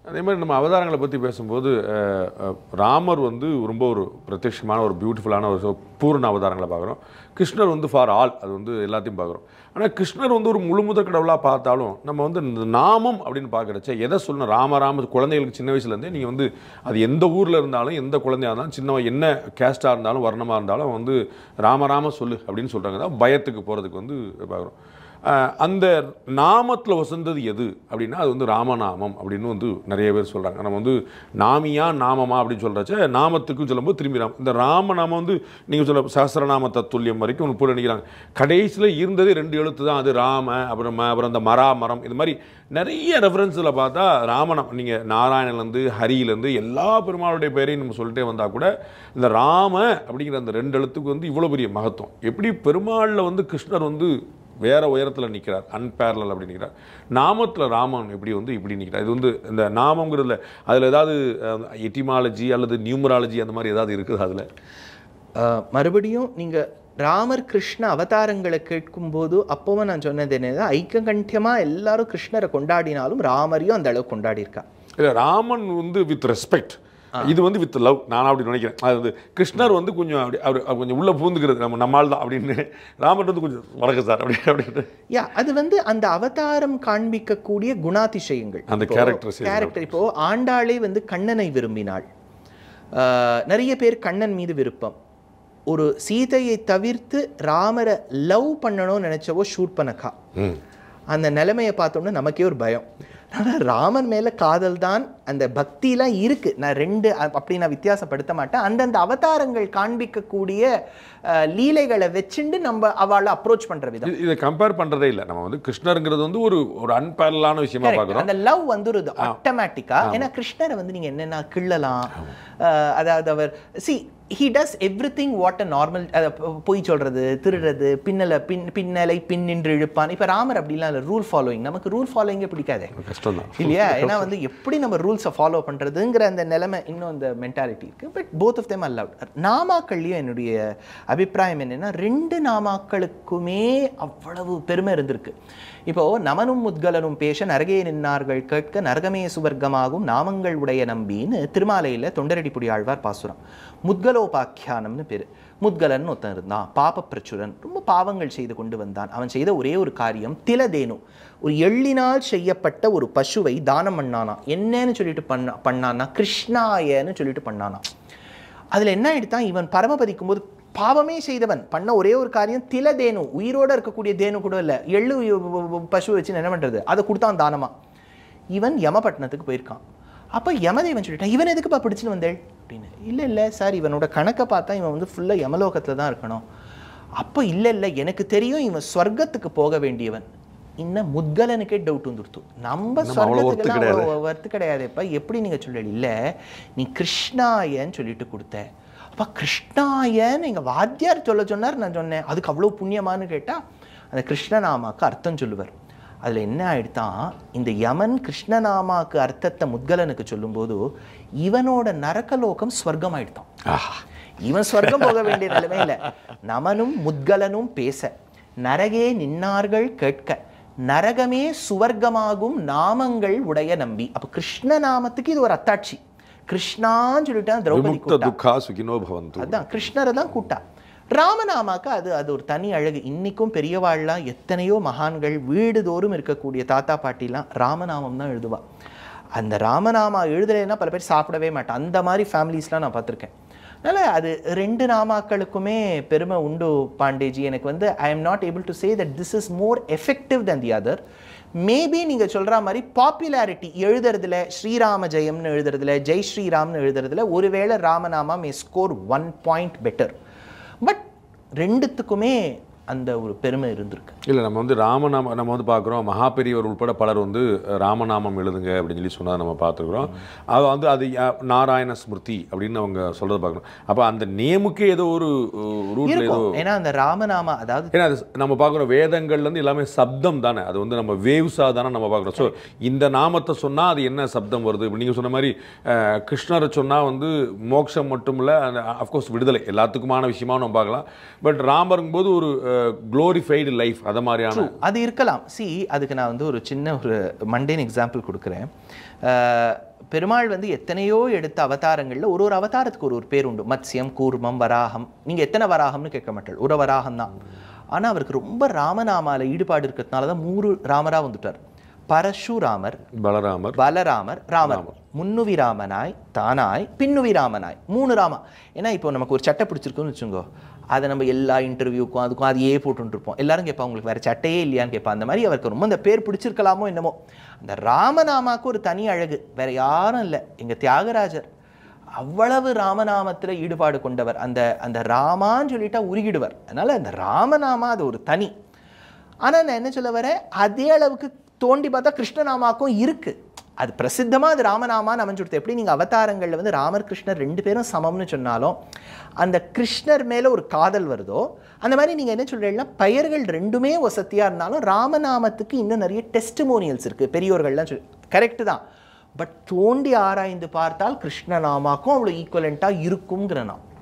அதே மாதிரி நம்ம அவதாரங்களை பற்றி பேசும்போது ராமர் வந்து ரொம்ப ஒரு பிரத்யட்சமான ஒரு பியூட்டிஃபுல்லான ஒரு பூர்ண அவதாரங்களை பார்க்குறோம். கிருஷ்ணர் வந்து ஃபார் ஆல், அது வந்து எல்லாத்தையும் பார்க்குறோம். ஆனால் கிருஷ்ணர் வந்து ஒரு முழுமுதற் கடவுளாக பார்த்தாலும் நம்ம வந்து இந்த நாமம் அப்படின்னு பார்க்குறச்ச எதை சொல்லணும், ராம குழந்தைகளுக்கு சின்ன வயசுலேருந்தே நீங்கள் வந்து அது எந்த ஊரில் இருந்தாலும் எந்த குழந்தையாக இருந்தாலும் சின்ன என்ன கேஸ்டாக இருந்தாலும் வர்ணமாக இருந்தாலும் வந்து ராம சொல்லு அப்படின்னு சொல்கிறாங்க. தான் பயத்துக்கு போகிறதுக்கு வந்து பார்க்குறோம். அந்த நாமத்தில் வசந்தது எது அப்படின்னா அது வந்து ராமநாமம் அப்படின்னு வந்து நிறைய பேர் சொல்கிறாங்க. நம்ம வந்து நாமியா நாமமா அப்படின்னு சொல்கிறச்ச நாமத்துக்கும் சொல்லும்போது திரும்பி இந்த ராமநாமம் வந்து நீங்கள் சொல்ல சஹஸ்ரநாம தத்துல்யம் வரைக்கும் ஒன்று போல நினைக்கிறாங்க. கடைசியில் இருந்ததே 2 எழுத்து தான், அது ராம, அப்புறம் அந்த மரம், இது மாதிரி நிறைய ரெஃபரன்ஸில் பார்த்தா ராமநாமம் நீங்கள் நாராயணன்லேருந்து ஹரியிலேருந்து எல்லா பெருமாளுடைய பேரையும் நம்ம சொல்லிட்டே வந்தால் கூட இந்த ராம அப்படிங்கிற அந்த 2 எழுத்துக்கு வந்து இவ்வளோ பெரிய மகத்துவம். எப்படி பெருமாளில் வந்து கிருஷ்ணர் வந்து வேற உயரத்தில் நிற்கிறார், அன்பேரலல் அப்படி நிற்கிறார், நாமத்தில் ராமன் எப்படி வந்து இப்படி நிற்கிறார். இது வந்து இந்த நாமங்கிறதுல அதில் ஏதாவது எட்டிமாலஜி அல்லது நியூமராலஜி அந்த மாதிரி ஏதாவது இருக்குது அதில்? மறுபடியும் நீங்கள் ராமர் கிருஷ்ண அவதாரங்களை கேட்கும்போது அப்போவும் நான் சொன்னது என்னது, ஐக்ககண்டியமாக எல்லாரும் கிருஷ்ணரை கொண்டாடினாலும் ராமரையும் அந்த அளவுக்கு கொண்டாடியிருக்கா. இல்லை, ராமன் வந்து வித் ரெஸ்பெக்ட், இது வந்து வித் லவ். நான் அப்படி நினைக்கிறேன். அது வந்து கிருஷ்ணர் வந்து கொஞ்சம் அப்படி அவர் கொஞ்சம் உள்ள பூந்துக்கிறது நம்மால் தான் அப்படின்னு, ராமன் வந்து கொஞ்சம் வணக்கம் சார் அப்படின்னு. அது வந்து அந்த அவதாரம் காண்பிக்கக்கூடிய குணாதிசயங்கள், அந்த கேரக்டர். இப்போ ஆண்டாளே வந்து கண்ணனை விரும்பினாள். நிறைய பேர் கண்ணன் மீது விருப்பம். ஒரு சீதையை தவிர்த்து ராமரை லவ் பண்ணணும்னு நினைச்சவோ ஷூட் பண்ணக்கா. அந்த நிலைமையை பார்த்தோம்னா நமக்கே ஒரு பயம். ஆனால் ராமன் மேலே காதல் தான், அந்த பக்திலாம் இருக்குது. நான் 2 அப்படி நான் வித்தியாசப்படுத்த மாட்டேன். அந்தந்த அவதாரங்கள் காண்பிக்கக்கூடிய லீலைகளை வச்சுட்டு நம்ம அவளை அப்ரோச் பண்ணுற விதம், இதை கம்பேர் பண்ணுறதே இல்லை. நம்ம வந்து கிருஷ்ணருங்கிறது வந்து ஒரு அன்பேரலான விஷயமா பார்க்குறோம். அந்த லவ் வந்துருது ஆட்டோமேட்டிக்காக. ஏன்னா கிருஷ்ணரை வந்து நீங்கள் என்னென்ன கிள்ளலாம், அதாவது அவர் he does everything what a normal, போய் சொல்றது, திருடுறது, பின்னலை பின்னின்று இழுப்பான். இப்போ ராமர் அப்படிலாம் இல்லை, ரூல் ஃபாலோயிங். நமக்கு ரூல் ஃபாலோயிங்கே பிடிக்காது இல்லையா? ஏன்னா வந்து எப்படி நம்ம ரூல்ஸை ஃபாலோ பண்ணுறதுங்கிற அந்த நிலைமை, இன்னும் அந்த மென்டாலிட்டி இருக்குது. But both of them are loved. நாமாக்கள்லையும் என்னுடைய அபிப்பிராயம் என்னென்னா 2 நாமாக்களுக்குமே அவ்வளவு பெருமை இருந்திருக்கு. இப்போது நமனும் முத்கலனும் பேச நரகே நின்னார்கள் கேட்க நரகமே சுவர்க்கமாகும் நாமங்கள் உடைய நம்பின்னு திருமாலையில் தொண்டரடிப்புடி ஆழ்வார் பாசுரம். முத்கலோபாக்கியானம்னு பேர். முத்கலன் ஒருத்தன் இருந்தான், பாப பிரச்சுரன், ரொம்ப பாவங்கள் செய்து கொண்டு வந்தான். அவன் செய்த ஒரே ஒரு காரியம், திலதேனு, ஒரு எள்ளினால் செய்யப்பட்ட ஒரு பசுவை தானம் பண்ணானா. என்னன்னு சொல்லிட்டு பண்ணானா, கிருஷ்ணாயன்னு சொல்லிட்டு பண்ணானா. அதில் என்ன ஆயிடுத்தான், இவன் பரமபதிக்கும் போது பாவமே செய்தவன் பண்ண ஒரே ஒரு காரியம், திலதேனு, உயிரோடு இருக்கக்கூடிய தேனு கூட இல்லை, எள்ளு பசு வச்சு என்ன பண்ணுறது, அதை கொடுத்தான் தானமா. இவன் யமபட்டினத்துக்கு போயிருக்கான். அப்போ யமதேவன் சொல்லிட்டான், இவன் எதுக்குப்பா பிடிச்சின்னு வந்தேள் அப்படின்னு. இல்லை சார், இவனோட கணக்கை பார்த்தா இவன் வந்து ஃபுல்லாக யமலோகத்தில் தான் இருக்கணும். அப்போ இல்லை எனக்கு தெரியும் இவன் ஸ்வர்க்கத்துக்கு போக வேண்டியவன். இன்னும் முத்கலனுக்கே டவுட் வந்துடுத்து, நம்ம ஸ்வர்க்கத்துக்கு வர்த்து கிடையாதுப்பா, எப்படி நீங்கள் சொல்லல, இல்லை நீ கிருஷ்ணாயன்னு சொல்லிட்டு கொடுத்த. அப்போ கிருஷ்ணாயன்னு எங்கள் வாத்தியார் சொன்னார். நான் சொன்னேன், அதுக்கு அவ்வளோ புண்ணியமானு கேட்டால் அந்த கிருஷ்ணநாமாக்கு அர்த்தம் சொல்லுவார். அதில் என்ன ஆயிடுத்தான், இந்த யமன் கிருஷ்ணநாமாக்கு அர்த்தத்தை முத்கலனுக்கு சொல்லும்போது இவனோட நரகலோகம் ஸ்வர்க்கம் ஆயிடுத்தான். இவன் ஸ்வர்க்கம் போக வேண்டிய நிலைமையில் நமனும் முத்கலனும் பேச நரகே நின்னார்கள் கேட்க நரகமே சுவர்க்கமாகும் நாமங்கள் உடைய நம்பி. அப்போ கிருஷ்ண நாமத்துக்கு இது ஒரு அத்தாட்சி. கிருஷ்ணான்னு சொல்லிட்டான் திரௌபதி கூட்டா, அதான் கிருஷ்ணரை தான் கூட்டா. ராமநாமாக்கு அது ஒரு தனி அழகு. இன்னைக்கும் பெரியவாள்லாம் எத்தனையோ மகான்கள் வீடுதோறும் இருக்கக்கூடிய தாத்தா பாட்டிலாம் ராமநாமம் தான் எழுதுவா. அந்த ராமநாமா எழுதலைன்னா பல பேர் சாப்பிடவே மாட்டான். அந்த மாதிரி ஃபேமிலிஸ்லாம் நான் பார்த்துருக்கேன். அதனால் அது 2 நாமாக்களுக்குமே பெருமை உண்டு பாண்டேஜி. எனக்கு வந்து I am not able to say that this is more effective then the other. Maybe நீங்கள் சொல்கிற மாதிரி பாப்புலாரிட்டி எழுதுறதுல, ஸ்ரீராம ஜெயம்னு எழுதுறதுல, ஜெய் ஸ்ரீராம்னு எழுதுறதுல ஒருவேளை ராமநாமா மே ஸ்கோர் 1 point பெட்டர். பட் 2த்துக்குமே அந்த ஒரு பெருமை இருந்திருக்கு. இல்லை, நம்ம வந்து ராமநாமம் நம்ம வந்து பார்க்குறோம், மகாபெரியவர் உட்பட பலர் வந்து ராமநாமம் எழுதுங்க அப்படின்னு சொல்லி சொன்னதை நம்ம பார்த்துருக்குறோம். அது வந்து அது நாராயண ஸ்மிருதி அப்படின்னு அவங்க சொல்கிறத பார்க்கணும். அப்போ அந்த நேமுக்கே ஏதோ ஒரு ரூட்ல ஏதோ, ஏன்னா அந்த ராமநாமா அதாவது ஏன்னா அது நம்ம பார்க்குறோம் வேதங்கள்லேருந்து எல்லாமே சப்தம் தானே, அது வந்து நம்ம வேவ்ஸாக தானே நம்ம பார்க்குறோம். ஸோ இந்த நாமத்தை சொன்னால் அது என்ன சப்தம் வருது. இப்போ நீங்கள் சொன்ன மாதிரி கிருஷ்ணரை சொன்னால் வந்து மோட்சம் மட்டும் இல்லை, அஃப்கோர்ஸ் விடுதலை எல்லாத்துக்குமான விஷயமா நம்ம பார்க்கலாம். பட் ராமருங்கும் போது ஒரு glorified life அத மாதிரியான அது இருக்கலாம். அதுக்கு நான் வந்து ஒரு சின்ன ஒரு மண்டேன் எக்ஸாம்பிள் கொடுக்குறேன். பெருமாள் வந்து எத்தனையோ எடுத்த அவதாரங்கள்ல ஒரு அவதாரத்துக்கு ஒரு பேர் உண்டு. மத்ஸ்யம், கூர்மம், வராகம். நீங்க எத்தனை வராகம்னு கேட்க மாட்டாள், ஒரு வராகம் தான். ஆனா அவருக்கு ரொம்ப ராமநாமால ஈடுபாடு இருக்கிறதுனால தான் 3 ராமரா வந்துட்டார். பரசுராமர், பலராமர், ராமர். முன்னுவி ராமனாய், தானாய், பின்னுவி ராமனாய், 3 ராமா. ஏன்னா இப்போ நமக்கு ஒரு சட்டை பிடிச்சிருக்குன்னு வச்சுக்கோ, அதை நம்ம எல்லா இன்டர்வியூக்கும் அதுக்கும் அதையே போட்டுருப்போம். எல்லாரும் கேட்பா உங்களுக்கு வேற சட்டையே இல்லையான்னு கேட்பா. அந்த மாதிரி அவருக்கு ரொம்ப அந்த பேர் பிடிச்சிருக்கலாமோ என்னமோ. அந்த ராமநாமாக்கு ஒரு தனி அழகு வேற யாரும் இல்லை, எங்க தியாகராஜர் அவ்வளவு ராமநாமத்துல ஈடுபாடு கொண்டவர். அந்த அந்த ராமான்னு சொல்லிட்டா உருகிடுவர். அதனால அந்த ராமநாமா அது ஒரு தனி. ஆனா நான் என்ன சொல்ல வரேன், அதே அளவுக்கு தோண்டி பார்த்தா கிருஷ்ணநாமாக்கும் இருக்கு. அது பிரசித்தமா அது ராமநாமான்னு அமைஞ்சுடுது. எப்படி நீங்க அவதாரங்கள்ல வந்து ராமர் கிருஷ்ணர் 2 பேரும் சமம்னு சொன்னாலும் அந்த கிருஷ்ணர் மேல ஒரு காதல் வருதோ, அந்த மாதிரி நீங்க என்ன சொல்றீங்கன்னா பெயர்கள் 2மே வசதியா இருந்தாலும் ராமநாமத்துக்கு இன்னும் நிறைய டெஸ்டிமோனியல்ஸ் இருக்கு பெரியோர்கள்லாம் சொல்லி. கரெக்ட் தான். பட் தோண்டி ஆராய்ந்து பார்த்தால் கிருஷ்ணநாமாக்கும் அவ்வளோ ஈக்குவலண்டா இருக்குங்கிற நான்